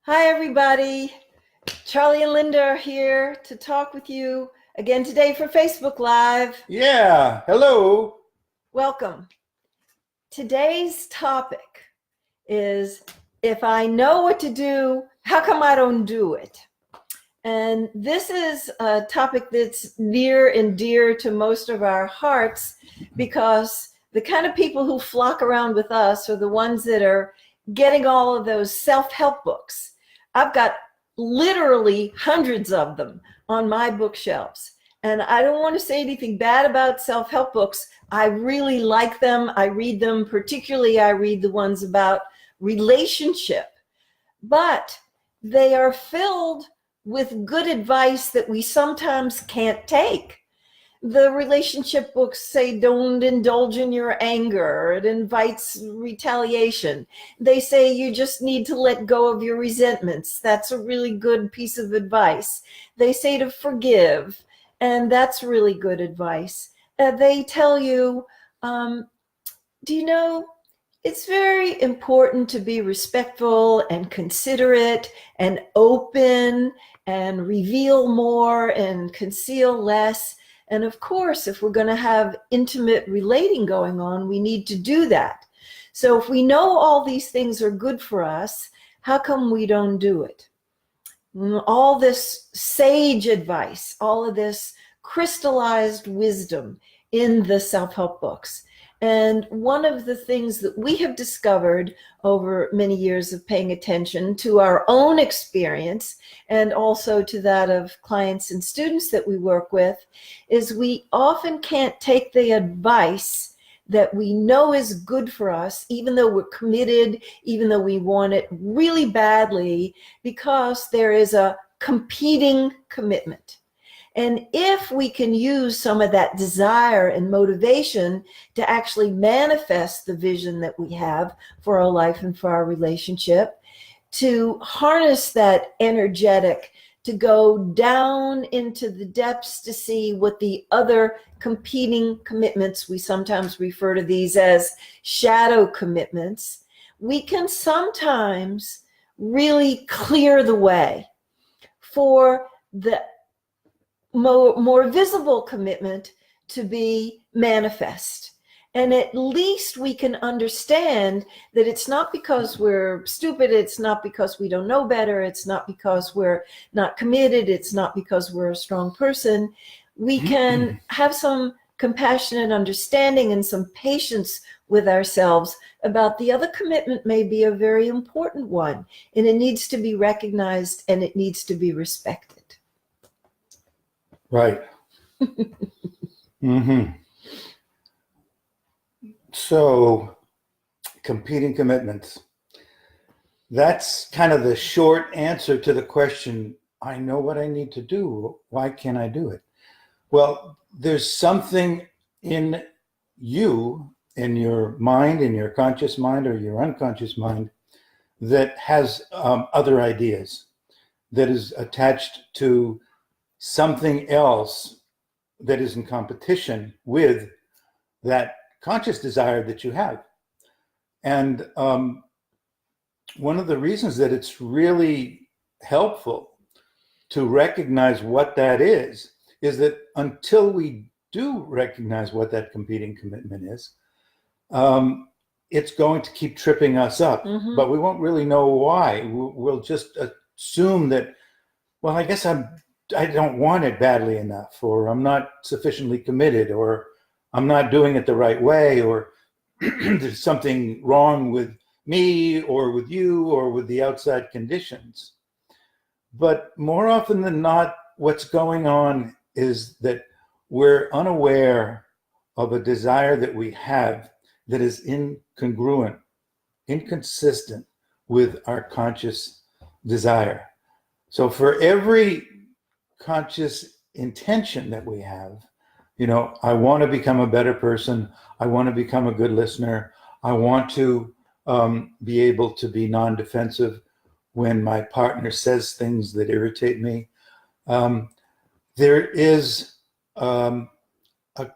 Hi, everybody. Charlie and Linda are here to talk with you again today for Facebook Live. Yeah, hello. Welcome. Today's topic is, if I know what to do, how come I don't do it? And this is a topic that's near and dear to most of our hearts because the kind of people who flock around with us are the ones that are getting all of those self-help books. I've got literally hundreds of them on my bookshelves. And I don't want to say anything bad about self-help books. I really like them. I read them. Particularly, I read the ones about relationship. But they are filled with good advice that we sometimes can't take. The relationship books say don't indulge in your anger. It invites retaliation. They say you just need to let go of your resentments. That's a really good piece of advice. They say to forgive, and that's really good advice. They tell you, do you know, it's very important to be respectful and considerate and open and reveal more and conceal less. And of course, if we're going to have intimate relating going on, we need to do that. So if we know all these things are good for us, how come we don't do it? All this sage advice, all of this crystallized wisdom in the self-help books. And one of the things that we have discovered over many years of paying attention to our own experience and also to that of clients and students that we work with is we often can't take the advice that we know is good for us, even though we're committed, even though we want it really badly, because there is a competing commitment. And if we can use some of that desire and motivation to actually manifest the vision that we have for our life and for our relationship, to harness that energetic, to go down into the depths to see what the other competing commitments, we sometimes refer to these as shadow commitments, we can sometimes really clear the way for the more visible commitment to be manifest. And at least we can understand that it's not because we're stupid, it's not because we don't know better, it's not because we're not committed, it's not because we're a strong person. We can have some compassionate understanding and some patience with ourselves about the other commitment may be a very important one, and it needs to be recognized and it needs to be respected. Right. So, competing commitments. That's kind of the short answer to the question, I know what I need to do. Why can't I do it? Well, there's something in you, in your mind, in your conscious mind or your unconscious mind, that has other ideas, that is attached to something else that is in competition with that conscious desire that you have. And one of the reasons that it's really helpful to recognize what that is that until we do recognize what that competing commitment is, it's going to keep tripping us up, but we won't really know why. We'll just assume that, well, I guess I don't want it badly enough, or I'm not sufficiently committed, or I'm not doing it the right way, or there's something wrong with me or with you or with the outside conditions. But more often than not, what's going on is that we're unaware of a desire that we have that is incongruent, inconsistent with our conscious desire. So for every conscious intention that we have, I want to become a better person, I want to become a good listener, I want to be able to be non-defensive when my partner says things that irritate me. There is a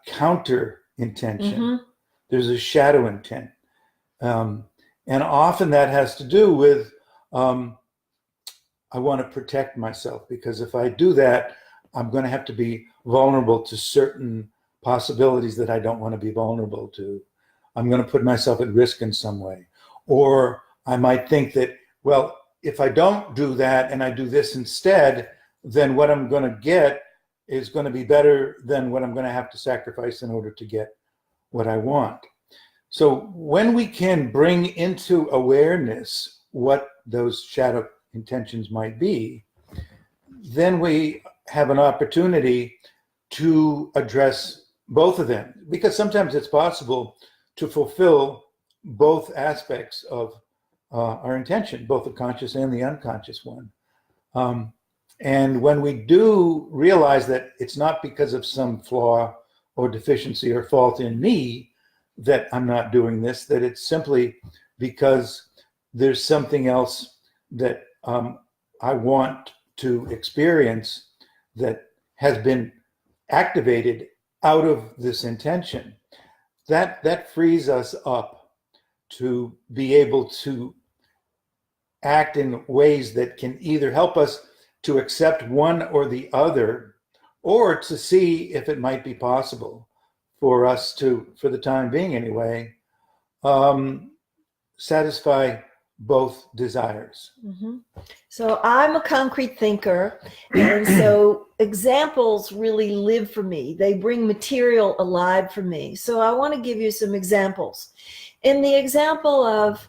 counter intention. There's a shadow intent. And often that has to do with I want to protect myself, because if I do that, I'm going to have to be vulnerable to certain possibilities that I don't want to be vulnerable to. I'm going to put myself at risk in some way. Or I might think that, well, if I don't do that and I do this instead, then what I'm going to get is going to be better than what I'm going to have to sacrifice in order to get what I want. So when we can bring into awareness what those shadow intentions might be, then we have an opportunity to address both of them, because sometimes it's possible to fulfill both aspects of our intention, both the conscious and the unconscious one. And when we do realize that it's not because of some flaw or deficiency or fault in me that I'm not doing this, that it's simply because there's something else that I want to experience that has been activated out of this intention, that frees us up to be able to act in ways that can either help us to accept one or the other, or to see if it might be possible for us to, for the time being anyway, satisfy both desires. Mm-hmm. So I'm a concrete thinker, and so examples really live for me. They bring material alive for me. So I want to give you some examples. In the example of,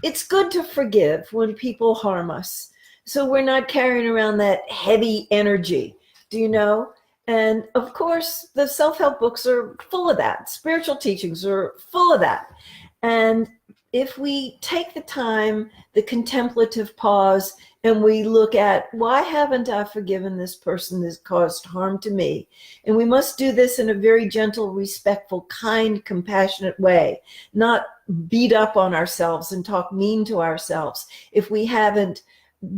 it's good to forgive when people harm us, so we're not carrying around that heavy energy, do you know? And of course, the self-help books are full of that. Spiritual teachings are full of that. And if we take the time, the contemplative pause, and we look at, why haven't I forgiven this person that's caused harm to me? And we must do this in a very gentle, respectful, kind, compassionate way, not beat up on ourselves and talk mean to ourselves if we haven't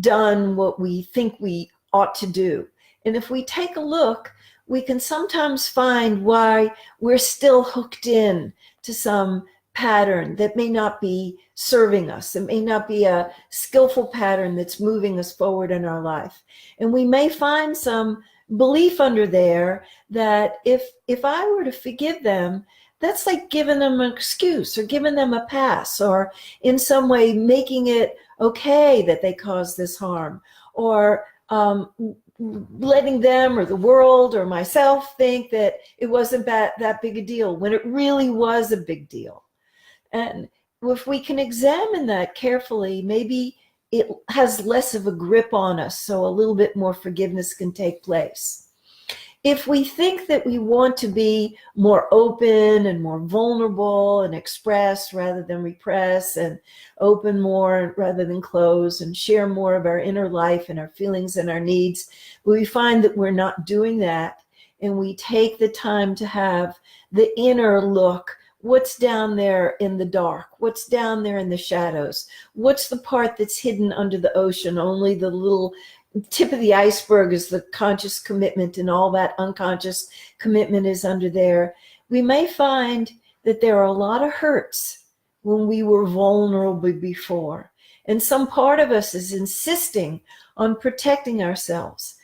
done what we think we ought to do. And if we take a look, we can sometimes find why we're still hooked in to some pattern that may not be serving us. It may not be a skillful pattern that's moving us forward in our life. And we may find some belief under there that if I were to forgive them, that's like giving them an excuse or giving them a pass, or in some way making it okay that they caused this harm, or letting them or the world or myself think that it wasn't that big a deal when it really was a big deal. And if we can examine that carefully, maybe it has less of a grip on us, so a little bit more forgiveness can take place. If we think that we want to be more open and more vulnerable and express rather than repress, and open more rather than close, and share more of our inner life and our feelings and our needs, we find that we're not doing that, and we take the time to have the inner look. What's down there in the dark? What's down there in the shadows? What's the part that's hidden under the ocean? Only the little tip of the iceberg is the conscious commitment, and all that unconscious commitment is under there. We may find that there are a lot of hurts when we were vulnerable before, and some part of us is insisting on protecting ourselves.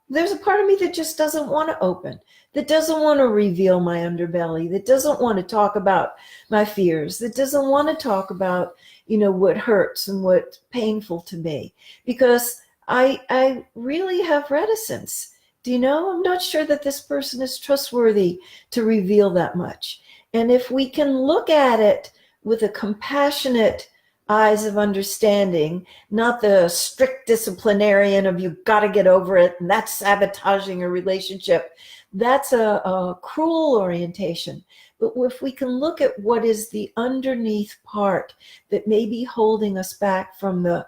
There's a part of me that just doesn't want to open, that doesn't want to reveal my underbelly, that doesn't want to talk about my fears, that doesn't want to talk about, what hurts and what's painful to me, because I really have reticence. I'm not sure that this person is trustworthy to reveal that much. And if we can look at it with a compassionate eyes of understanding, not the strict disciplinarian of you've got to get over it and that's sabotaging a relationship, that's a cruel orientation. But if we can look at what is the underneath part that may be holding us back from the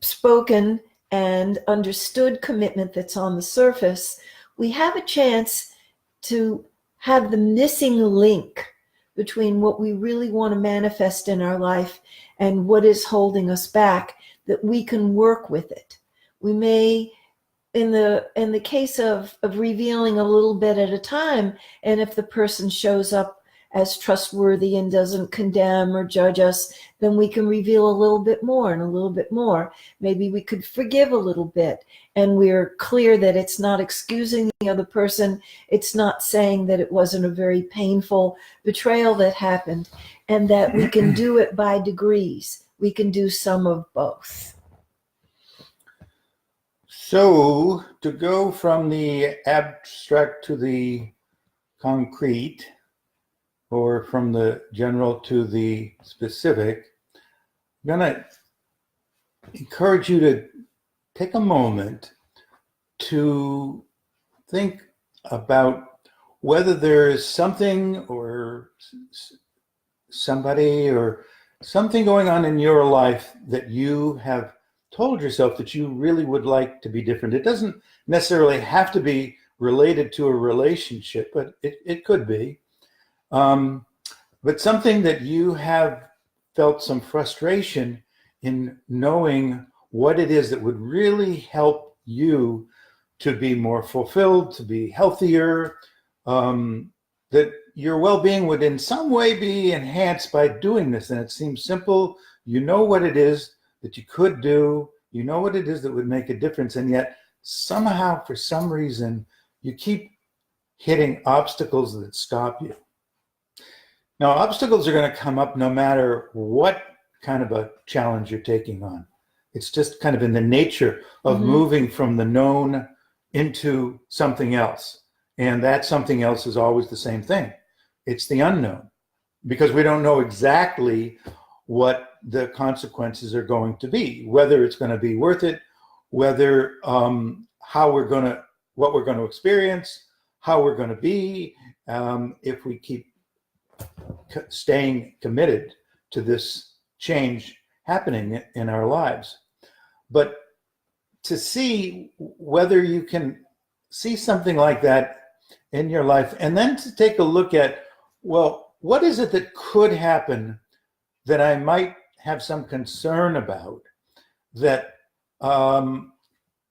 spoken and understood commitment that's on the surface, we have a chance to have the missing link between what we really want to manifest in our life and what is holding us back, that we can work with it. We may, in the case of revealing a little bit at a time, and if the person shows up as trustworthy and doesn't condemn or judge us, then we can reveal a little bit more and a little bit more. Maybe we could forgive a little bit, and we're clear that it's not excusing the other person. It's not saying that it wasn't a very painful betrayal that happened, and that we can do it by degrees. We can do some of both. So to go from the abstract to the concrete, or from the general to the specific, I'm going to encourage you to take a moment to think about whether there is something or somebody or something going on in your life that you have told yourself that you really would like to be different. It doesn't necessarily have to be related to a relationship, but it could be. But something that you have felt some frustration in knowing what it is that would really help you to be more fulfilled, to be healthier, that your well-being would in some way be enhanced by doing this. And it seems simple. You know what it is that you could do. You know what it is that would make a difference. And yet somehow, for some reason, you keep hitting obstacles that stop you. Now, obstacles are going to come up no matter what kind of a challenge you're taking on. It's just kind of in the nature of moving from the known into something else. And that something else is always the same thing. It's the unknown, because we don't know exactly what the consequences are going to be, whether it's going to be worth it, whether what we're going to experience, how we're going to be, if we keep staying committed to this change happening in our lives. But to see whether you can see something like that in your life, and then to take a look at, well, what is it that could happen that I might have some concern about, that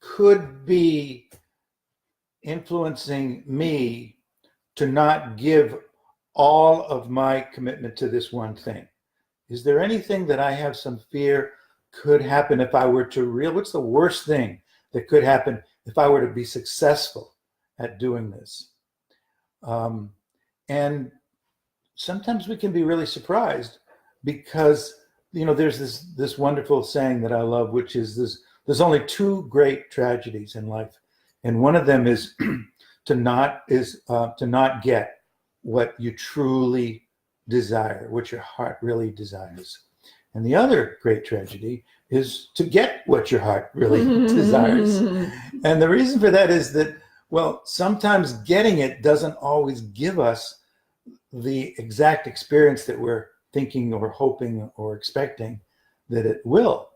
could be influencing me to not give all of my commitment to this one thing? Is there anything that I have some fear could happen if I were to what's the worst thing that could happen if I were to be successful at doing this? And sometimes we can be really surprised, because there's this wonderful saying that I love, which is there's only two great tragedies in life, and one of them is to not get what you truly desire, what your heart really desires. And the other great tragedy is to get what your heart really desires. And the reason for that is that, well, sometimes getting it doesn't always give us the exact experience that we're thinking or hoping or expecting that it will.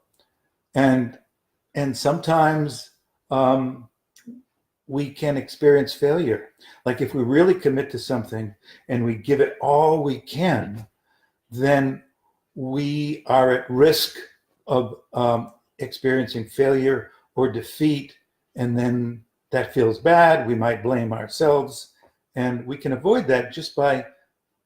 And sometimes we can experience failure. Like if we really commit to something and we give it all we can, then we are at risk of experiencing failure or defeat, and then that feels bad. We might blame ourselves, and we can avoid that just by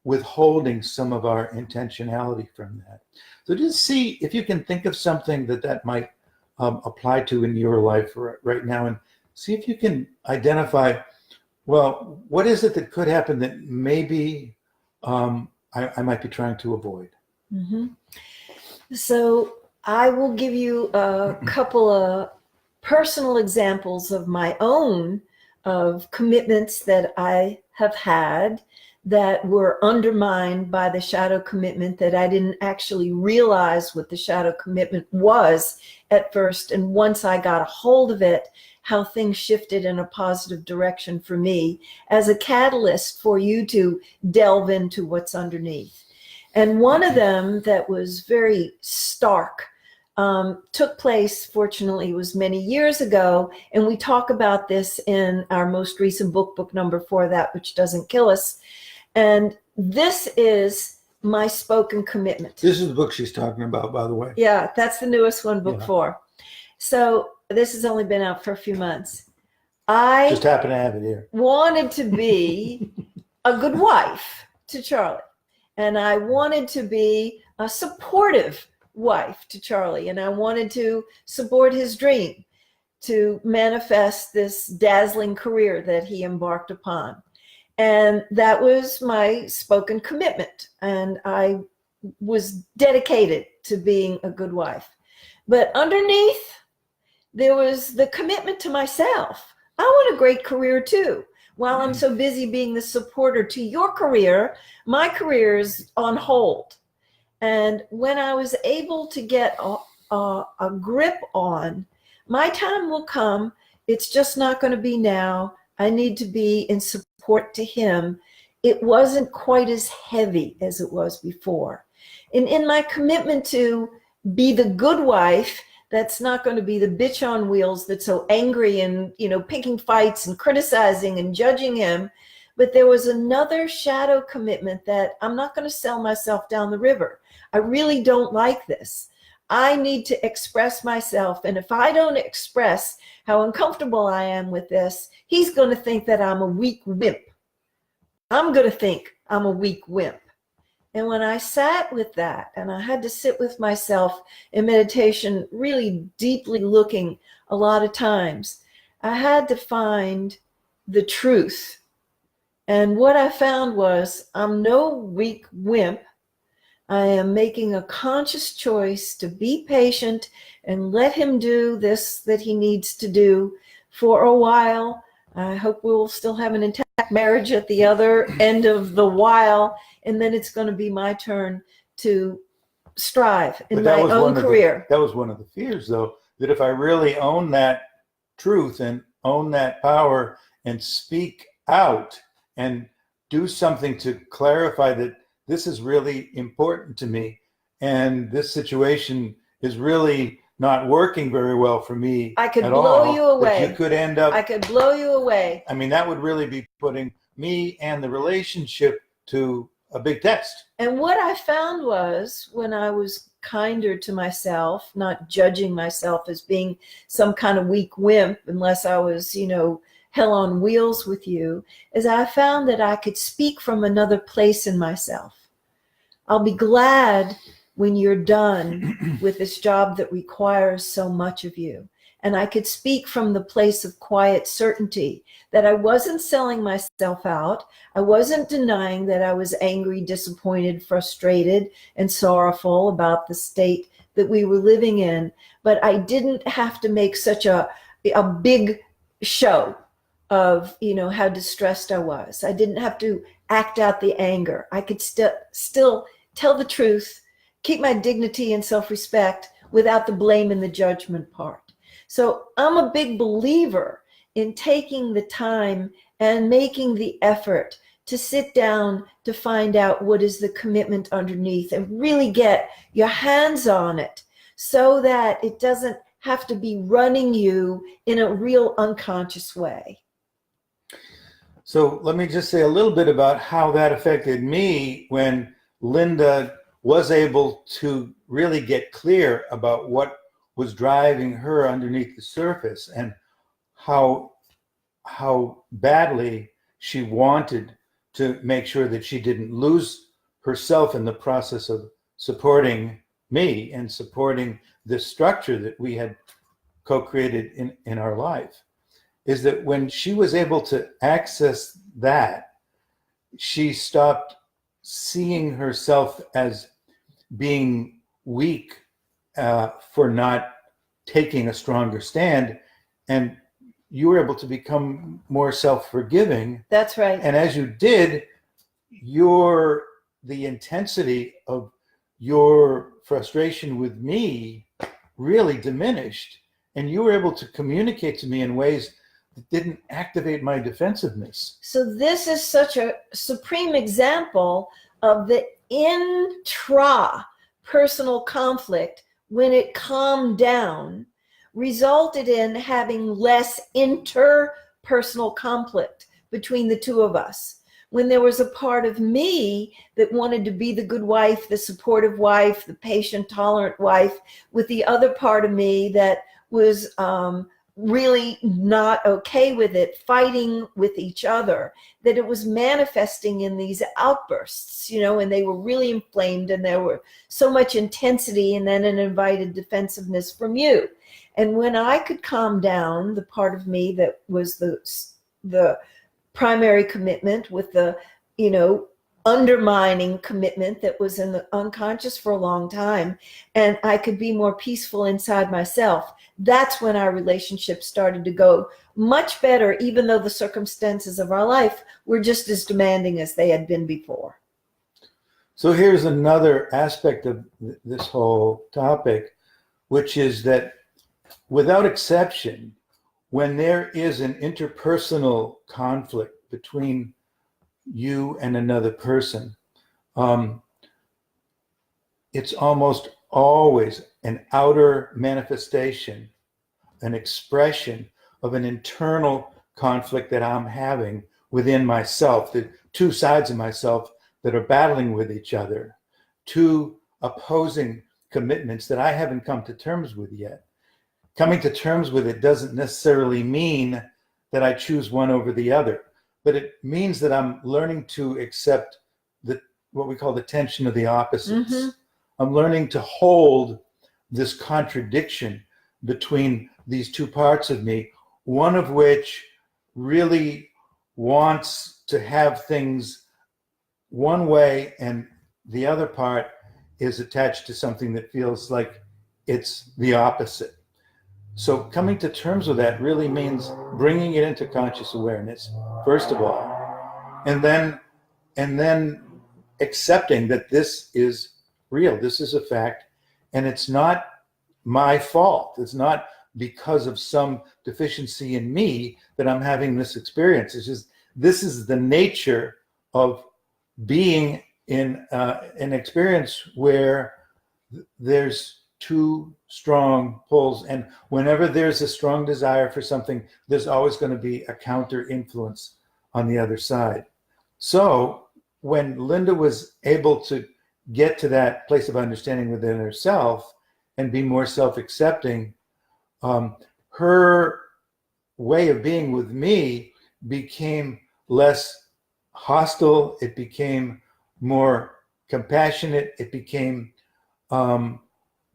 withholding some of our intentionality from that. So just see if you can think of something that might apply to in your life right now, and see if you can identify, well, what is it that could happen that maybe I might be trying to avoid? Mm-hmm. So I will give you a couple of personal examples of my own of commitments that I have had that were undermined by the shadow commitment, that I didn't actually realize what the shadow commitment was at first. And once I got a hold of it, how things shifted in a positive direction for me as a catalyst for you to delve into what's underneath. And one of them that was very stark took place, fortunately, was many years ago. And we talk about this in our most recent book number 4, That Which Doesn't Kill Us. And this is my spoken commitment. This is the book she's talking about, by the way. Yeah, that's the newest one, book Yeah. 4. So this has only been out for a few months. I Just happen to have it here. wanted to be a good wife to Charlie. And I wanted to be a supportive wife to Charlie, and I wanted to support his dream to manifest this dazzling career that he embarked upon. And that was my spoken commitment. And I was dedicated to being a good wife. But underneath, there was the commitment to myself. I want a great career too. While I'm so busy being the supporter to your career, my career is on hold. And when I was able to get a grip on, my time will come, it's just not going to be now. I need to be in support to him. It wasn't quite as heavy as it was before. And in my commitment to be the good wife, that's not going to be the bitch on wheels that's so angry and, picking fights and criticizing and judging him. But there was another shadow commitment that I'm not going to sell myself down the river. I really don't like this. I need to express myself. And if I don't express how uncomfortable I am with this, he's going to think that I'm a weak wimp. I'm going to think I'm a weak wimp. And when I sat with that, and I had to sit with myself in meditation, really deeply looking a lot of times, I had to find the truth. And what I found was I'm no weak wimp. I am making a conscious choice to be patient and let him do this that he needs to do for a while. I hope we'll still have an intact marriage at the other end of the while, and then it's going to be my turn to strive in my own career. That was one of the fears, though, that if I really own that truth and own that power and speak out and do something to clarify that this is really important to me and this situation is really not working very well for me. I could at blow all, you away. that you could end up. I could blow you away. I mean, that would really be putting me and the relationship to a big test. And what I found was when I was kinder to myself, not judging myself as being some kind of weak wimp, unless I was, hell on wheels with you, is I found that I could speak from another place in myself. I'll be glad when you're done with this job that requires so much of you. And I could speak from the place of quiet certainty that I wasn't selling myself out. I wasn't denying that I was angry, disappointed, frustrated, and sorrowful about the state that we were living in. But I didn't have to make such a big show of, how distressed I was. I didn't have to act out the anger. I could still tell the truth, keep my dignity and self-respect without the blame and the judgment part. So I'm a big believer in taking the time and making the effort to sit down to find out what is the commitment underneath and really get your hands on it so that it doesn't have to be running you in a real unconscious way. So let me just say a little bit about how that affected me when Linda was able to really get clear about what was driving her underneath the surface and how badly she wanted to make sure that she didn't lose herself in the process of supporting me and supporting this structure that we had co-created in our life, is that when she was able to access that, she stopped seeing herself as being weak for not taking a stronger stand, and you were able to become more self-forgiving. That's right. And as you did, the intensity of your frustration with me really diminished, and you were able to communicate to me in ways that didn't activate my defensiveness. So this is such a supreme example of the intra-personal conflict, when it calmed down, resulted in having less interpersonal conflict between the two of us. When there was a part of me that wanted to be the good wife, the supportive wife, the patient, tolerant wife, with the other part of me that was really not okay with it, fighting with each other, that it was manifesting in these outbursts, and they were really inflamed and there were so much intensity and then an invited defensiveness from you. And when I could calm down the part of me that was the primary commitment with the, undermining commitment that was in the unconscious for a long time, and I could be more peaceful inside myself, that's when our relationship started to go much better, even though the circumstances of our life were just as demanding as they had been before. So here's another aspect of this whole topic, which is that without exception, when there is an interpersonal conflict between you and another person, it's almost always an outer manifestation, an expression of an internal conflict that I'm having within myself, the two sides of myself that are battling with each other, two opposing commitments that I haven't come to terms with yet. Coming to terms with it doesn't necessarily mean that I choose one over the other, but it means that I'm learning to accept what we call the tension of the opposites. Mm-hmm. I'm learning to hold this contradiction between these two parts of me, one of which really wants to have things one way and the other part is attached to something that feels like it's the opposite. So coming to terms with that really means bringing it into conscious awareness, first of all, and then accepting that this is real, this is a fact, and it's not my fault. It's not because of some deficiency in me that I'm having this experience. It's just, this is the nature of being in an experience where there's two strong pulls, and whenever there's a strong desire for something, there's always going to be a counter influence on the other side. So when Linda was able to get to that place of understanding within herself and be more self-accepting, her way of being with me became less hostile, it became more compassionate, it became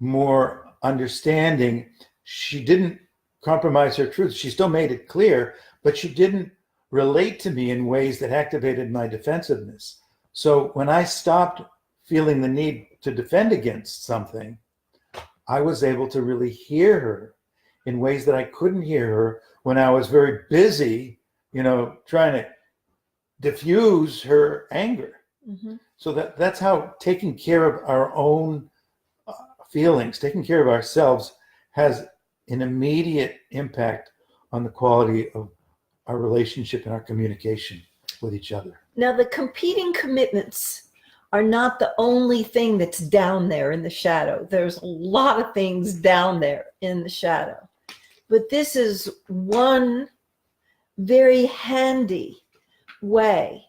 more understanding. She didn't compromise her truth. She still made it clear, but she didn't relate to me in ways that activated my defensiveness. So when I stopped feeling the need to defend against something, I was able to really hear her in ways that I couldn't hear her when I was very busy, trying to diffuse her anger. Mm-hmm. So that's how taking care of our own feelings, taking care of ourselves, has an immediate impact on the quality of our relationship and our communication with each other. Now, the competing commitments are not the only thing that's down there in the shadow. There's a lot of things down there in the shadow. But this is one very handy way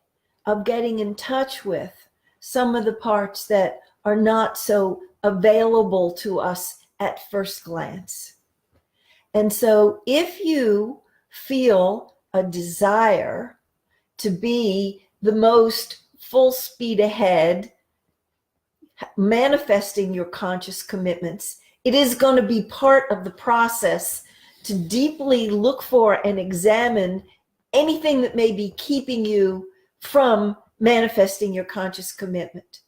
of getting in touch with some of the parts that are not so available to us at first glance. And so if you feel a desire to be the most full speed ahead, manifesting your conscious commitments, it is going to be part of the process to deeply look for and examine anything that may be keeping you from manifesting your conscious commitment.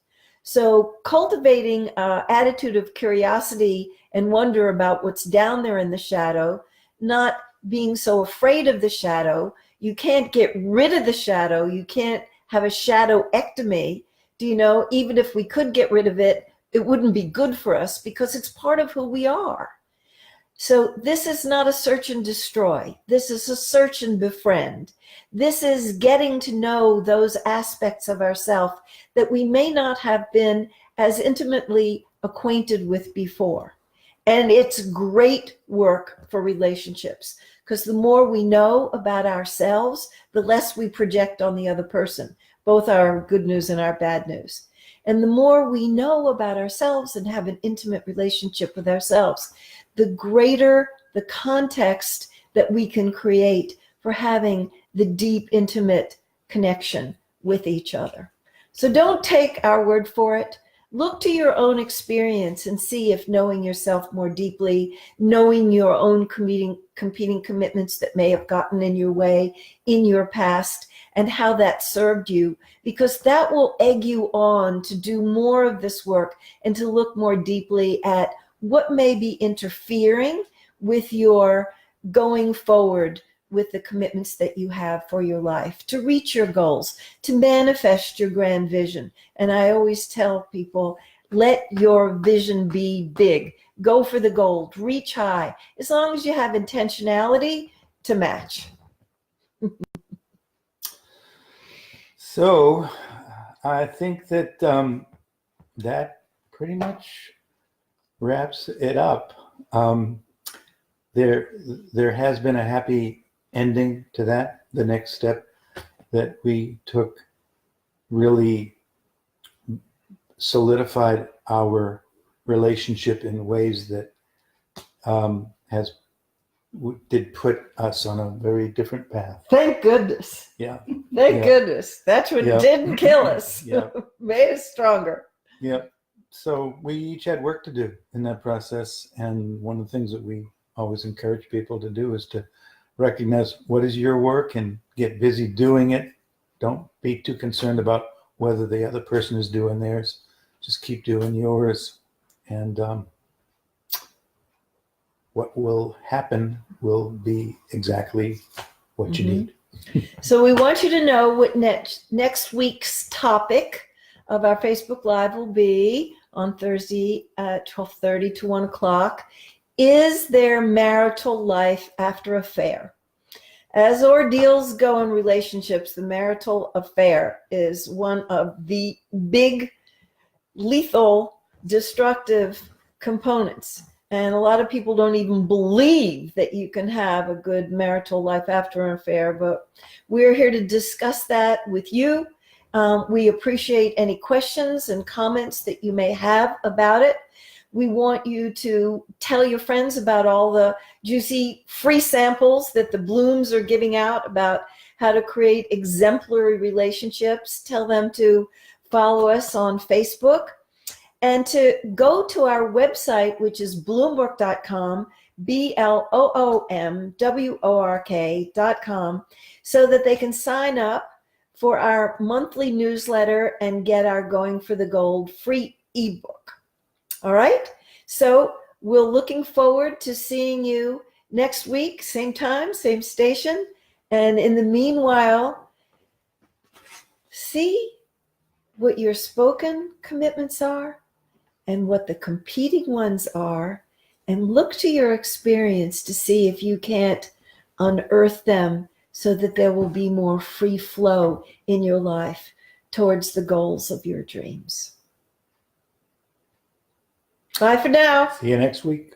So cultivating an attitude of curiosity and wonder about what's down there in the shadow, not being so afraid of the shadow. You can't get rid of the shadow. You can't have a shadowectomy. Even if we could get rid of it, it wouldn't be good for us because it's part of who we are. So this is not a search and destroy. This is a search and befriend. This is getting to know those aspects of ourselves that we may not have been as intimately acquainted with before. And it's great work for relationships because the more we know about ourselves, the less we project on the other person, both our good news and our bad news. And the more we know about ourselves and have an intimate relationship with ourselves, the greater the context that we can create for having the deep, intimate connection with each other. So don't take our word for it. Look to your own experience and see if knowing yourself more deeply, knowing your own competing commitments that may have gotten in your way in your past, and how that served you, because that will egg you on to do more of this work and to look more deeply at what may be interfering with your going forward with the commitments that you have for your life, to reach your goals, to manifest your grand vision. And I always tell people, let your vision be big. Go for the gold, reach high, as long as you have intentionality to match. So I think that that pretty much wraps it up. There has been a happy ending to that. The next step that we took really solidified our relationship in ways that did put us on a very different path. Thank goodness. Yeah. Thank goodness. That's what didn't kill us. Yeah. Made us stronger. Yeah. So we each had work to do in that process. And one of the things that we always encourage people to do is to recognize what is your work and get busy doing it. Don't be too concerned about whether the other person is doing theirs. Just keep doing yours. And what will happen will be exactly what you need. So we want you to know what next week's topic of our Facebook Live will be on Thursday at 12:30 to 1 o'clock. Is there marital life after affair? As ordeals go in relationships, the marital affair is one of the big, lethal, destructive components. And a lot of people don't even believe that you can have a good marital life after an affair, but we're here to discuss that with you. We appreciate any questions and comments that you may have about it. We want you to tell your friends about all the juicy free samples that the Blooms are giving out about how to create exemplary relationships. Tell them to follow us on Facebook and to go to our website, which is bloomwork.com, BLOOMWORK.com, so that they can sign up for our monthly newsletter and get our Going for the Gold free ebook. All right, so we're looking forward to seeing you next week, same time, same station. And in the meanwhile, see what your spoken commitments are and what the competing ones are, and look to your experience to see if you can't unearth them so that there will be more free flow in your life towards the goals of your dreams. Bye for now. See you next week.